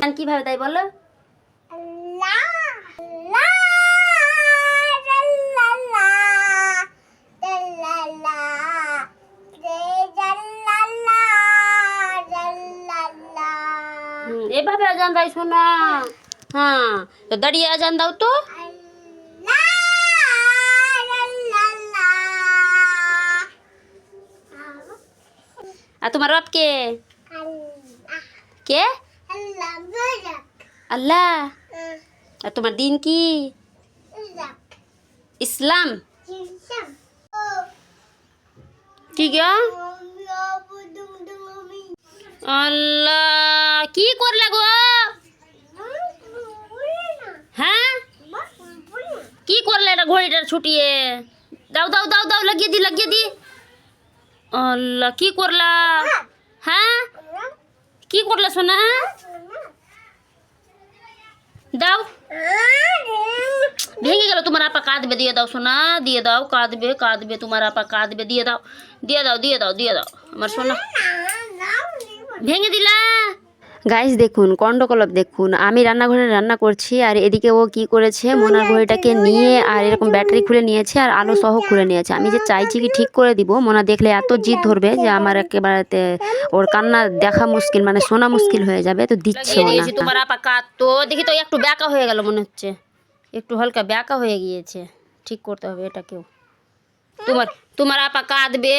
আজান কিভাবে তাই বলো? এভাবে আজান দেয় শোনা। হ্যাঁ, তো দাঁড়িয়ে আজান দাও তো। আর তোমার রব কে? কে? আল্লাহ। আর তোমার দিন কি? ইসলাম। কি গো? আল্লাহ, কি করলে গো? হ্যাঁ, কি করলে এটা ঘড়িটা ছুটিয়ে? দাও দাও দাও দাও, লাগিয়ে দি লাগিয়ে দি। আল্লাহ, কি করলা? হ্যাঁ, কি করলে সোনা? দাও, ভেঙে গেল। তোমার আপা কাঁদবে, দিয়ে দাও সোনা, দিয়ে দাও। কাঁদবে কাঁদবে, তোমার আপা কাঁদবে, দিয়ে দাও দিয়ে দাও দিয়ে দাও দিয়ে দাও আমার সোনা। ভেঙে দিলা। গাইস দেখুন, কন্ডকলব দেখুন, আমি রান্নাঘরে রান্না করছি আর এদিকে ও কি করেছে, মোনার ঘড়িটাকে নিয়ে আর এরকম ব্যাটারি খুলে নিয়েছে আর আলো সহ খুলে নিয়েছে। আমি যে চাইছি কি ঠিক করে দিব, মোনা দেখলে এত জিদ ধরবে যে আমার একেবারে ওর কান্না দেখা মুশকিল, মানে শোনা মুশকিল হয়ে যাবে, তো দিচ্ছে না। তোমার আপা কাঁদতো, দেখি তো একটু ব্যাকা হয়ে গেল মনে হচ্ছে, একটু হালকা ব্যাকা হয়ে গিয়েছে, ঠিক করতে হবে এটাকেও। তোমার আপা কাঁদবে।